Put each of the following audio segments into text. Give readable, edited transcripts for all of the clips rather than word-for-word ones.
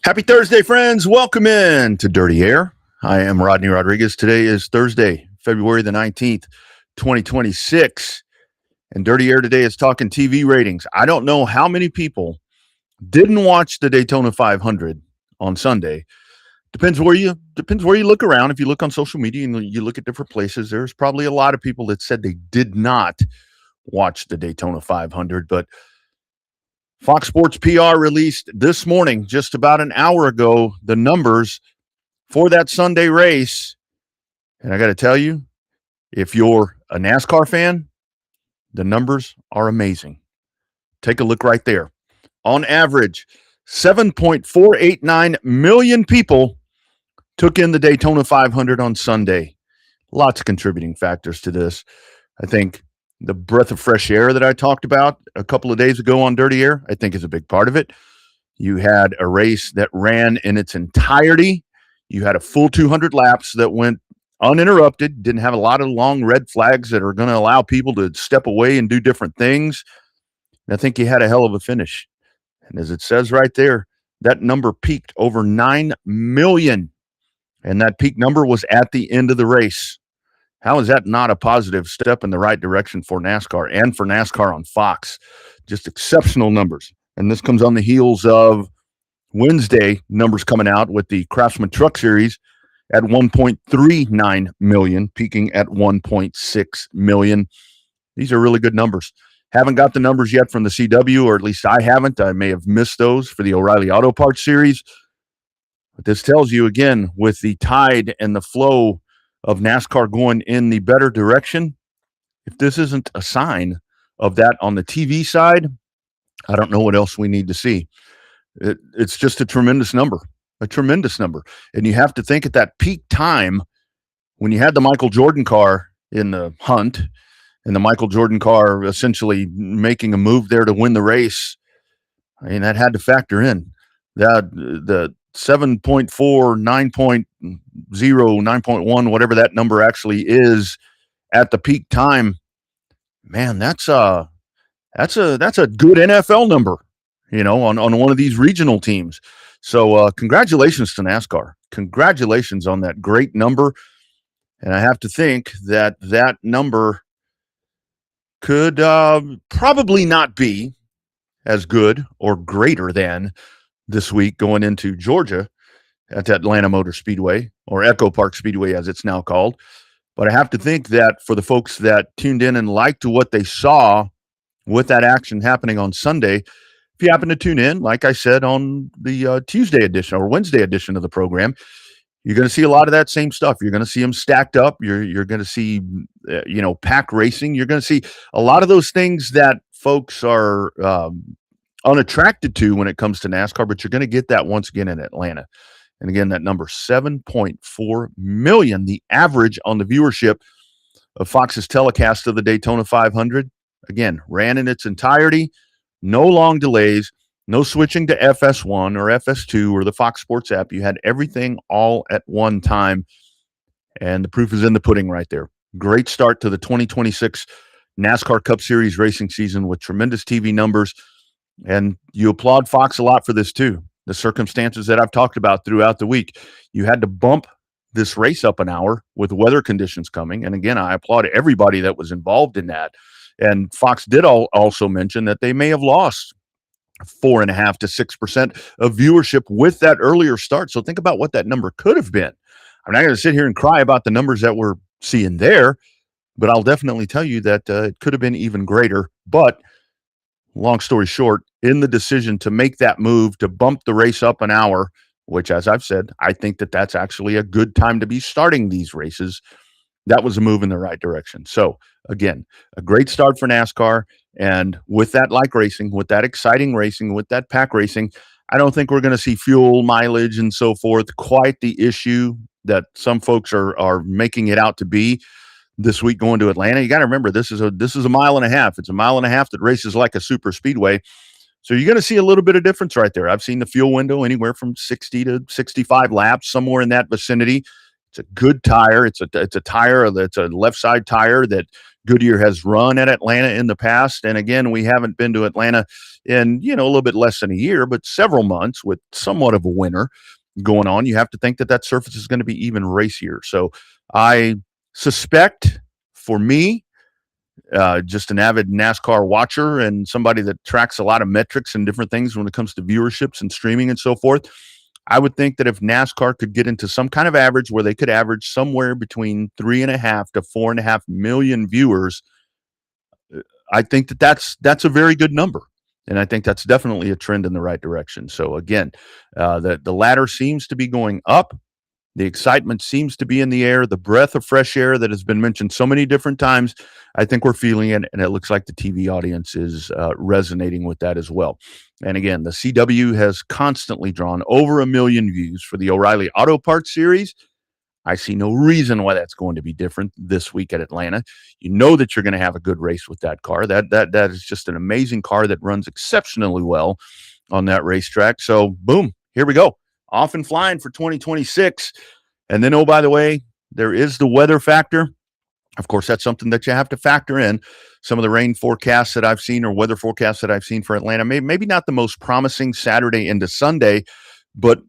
Happy Thursday, friends. Welcome in to Dirty Air. I am Rodney Rodriguez. Today is Thursday, February the 19th, 2026. And Dirty Air today is talking TV ratings. I don't know how many people didn't watch the Daytona 500 on Sunday. Depends where you look around. If you look on social media and you look at different places, there's probably a lot of people that said they did not watch the Daytona 500, but Fox Sports PR released this morning, just about an hour ago, the numbers for that Sunday race. And I got to tell you, if you're a NASCAR fan, the numbers are amazing. Take a look right there. On average, 7.489 million people took in the Daytona 500 on Sunday. Lots of contributing factors to this. I think the breath of fresh air that I talked about a couple of days ago on Dirty Air, I think is a big part of it. You had a race that ran in its entirety. You had a full 200 laps that went uninterrupted, didn't have a lot of long red flags that are going to allow people to step away and do different things. And I think you had a hell of a finish. And as it says right there, that number peaked over 9 million. And that peak number was at the end of the race. How is that not a positive step in the right direction for NASCAR and for NASCAR on Fox? Just exceptional numbers. And this comes on the heels of Wednesday numbers coming out with the Craftsman Truck Series at 1.39 million, peaking at 1.6 million. These are really good numbers. Haven't got the numbers yet from the CW, or at least I haven't. I may have missed those for the O'Reilly Auto Parts Series. But this tells you, again, with the tide and the flow of NASCAR going in the better direction, if this isn't a sign of that on the TV side, I don't know what else we need to see. It's just a tremendous number. And you have to think at that peak time when you had the Michael Jordan car in the hunt and the Michael Jordan car essentially making a move there to win the race. I mean, that had to factor in that the 7.4, 9.0, 9.1, whatever that number actually is at the peak time. Man, that's a good NFL number, on one of these regional teams. So congratulations to NASCAR. Congratulations on that great number. And I have to think that that number could probably not be as good or greater than this week going into Georgia at the Atlanta Motor Speedway, or Echo Park Speedway as it's now called. But I have to think that for the folks that tuned in and liked what they saw with that action happening on Sunday, if you happen to tune in, like I said, on the Tuesday edition or Wednesday edition of the program, you're going to see a lot of that same stuff. You're going to see them stacked up. You're going to see, pack racing. You're going to see a lot of those things that folks are unattracted to when it comes to NASCAR, but you're going to get that once again in Atlanta. And again, that number 7.4 million, the average on the viewership of Fox's telecast of the Daytona 500. Again, ran in its entirety, no long delays, no switching to FS1 or FS2 or the Fox Sports app. You had everything all at one time, and the proof is in the pudding right there. Great start to the 2026 NASCAR Cup Series racing season with tremendous TV numbers. And you applaud Fox a lot for this too. The circumstances that I've talked about throughout the week. You had to bump this race up an hour with weather conditions coming. And again, I applaud everybody that was involved in that. And Fox did also mention that they may have lost 4.5% to 6% of viewership with that earlier start. So think about what that number could have been. I'm not going to sit here and cry about the numbers that we're seeing there, but I'll definitely tell you that it could have been even greater. But long story short, in the decision to make that move to bump the race up an hour, which, as I've said, I think that that's actually a good time to be starting these races. That was a move in the right direction. So again, a great start for NASCAR. And with that like racing, with that exciting racing, with that pack racing, I don't think we're going to see fuel mileage and so forth quite the issue that some folks are making it out to be this week going to Atlanta. You got to remember this is a mile and a half. It's a mile and a half that races like a super speedway. So you're going to see a little bit of difference right there. I've seen the fuel window anywhere from 60 to 65 laps, somewhere in that vicinity. It's a good tire. It's a tire that's a left side tire that Goodyear has run at Atlanta in the past. And again, we haven't been to Atlanta in, a little bit less than a year, but several months with somewhat of a winter going on. You have to think that surface is going to be even racier. So I suspect, for me, just an avid NASCAR watcher and somebody that tracks a lot of metrics and different things when it comes to viewerships and streaming and so forth, I would think that if NASCAR could get into some kind of average where they could average somewhere between 3.5 to 4.5 million viewers, I think that's a very good number. And I think that's definitely a trend in the right direction. So again, the ladder seems to be going up. The excitement seems to be in the air. The breath of fresh air that has been mentioned so many different times, I think we're feeling it, and it looks like the TV audience is resonating with that as well. And again, the CW has constantly drawn over 1 million views for the O'Reilly Auto Parts series. I see no reason why that's going to be different this week at Atlanta. You know that you're going to have a good race with that car. That is just an amazing car that runs exceptionally well on that racetrack. So, boom, here we go. Off and flying for 2026. And then, oh, by the way, there is the weather factor. Of course, that's something that you have to factor in. Some of the rain forecasts that I've seen or weather forecasts that I've seen for Atlanta, maybe not the most promising Saturday into Sunday, but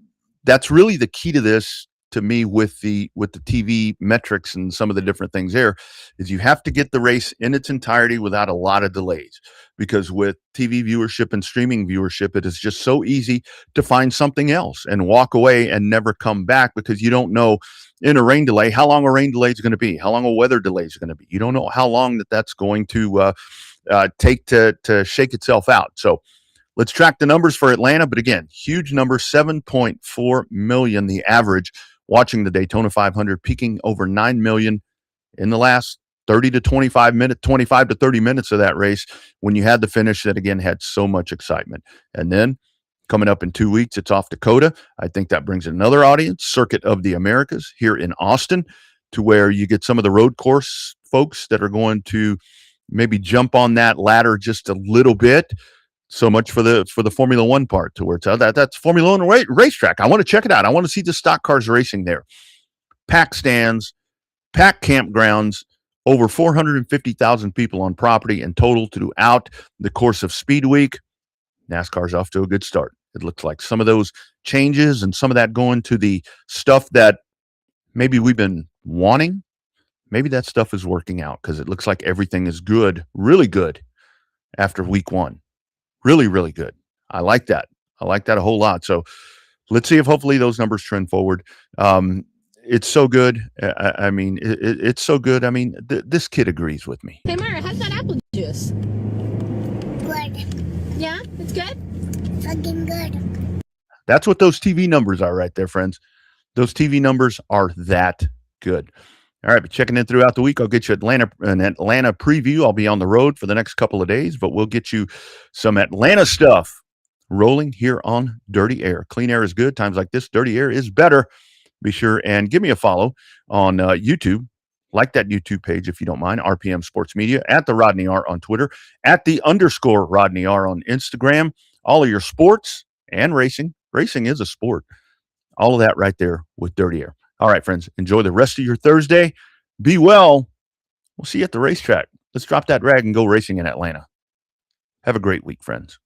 that's really the key to this to me with the TV metrics and some of the different things there is you have to get the race in its entirety without a lot of delays, because with TV viewership and streaming viewership, it is just so easy to find something else and walk away and never come back because you don't know in a rain delay how long a rain delay is going to be, how long a weather delay is going to be. You don't know how long that's going to take to shake itself out. So let's track the numbers for Atlanta. But again, huge number, 7.4 million, the average watching the Daytona 500, peaking over 9 million in the last 30 to 25 minutes, 25 to 30 minutes of that race when you had the finish that, again, had so much excitement. And then coming up in 2 weeks, it's off Dakota. I think that brings another audience, Circuit of the Americas here in Austin, to where you get some of the road course folks that are going to maybe jump on that ladder just a little bit. So much for the Formula One part, to where it's that's Formula One racetrack. I want to check it out. I want to see the stock cars racing there. Packed stands, packed campgrounds, over 450,000 people on property in total throughout the course of Speed Week. NASCAR's off to a good start. It looks like some of those changes and some of that going to the stuff that maybe we've been wanting, maybe that stuff is working out, because it looks like everything is good, really good after week one. Really, really good. I like that. I like that a whole lot. So let's see if hopefully those numbers trend forward. It's so good. I mean, it's so good. I mean, this kid agrees with me. Hey, Myra, how's that apple juice? Good. Yeah, it's good? Fucking good. That's what those TV numbers are right there, friends. Those TV numbers are that good. All right, but checking in throughout the week, I'll get you an Atlanta preview. I'll be on the road for the next couple of days, but we'll get you some Atlanta stuff rolling here on Dirty Air. Clean air is good. Times like this, dirty air is better. Be sure and give me a follow on YouTube. Like that YouTube page if you don't mind, RPM Sports Media, at the Rodney R on Twitter, at the _ Rodney R on Instagram. All of your sports and racing. Racing is a sport. All of that right there with Dirty Air. All right, friends, enjoy the rest of your Thursday. Be well. We'll see you at the racetrack. Let's drop that rag and go racing in Atlanta. Have a great week, friends.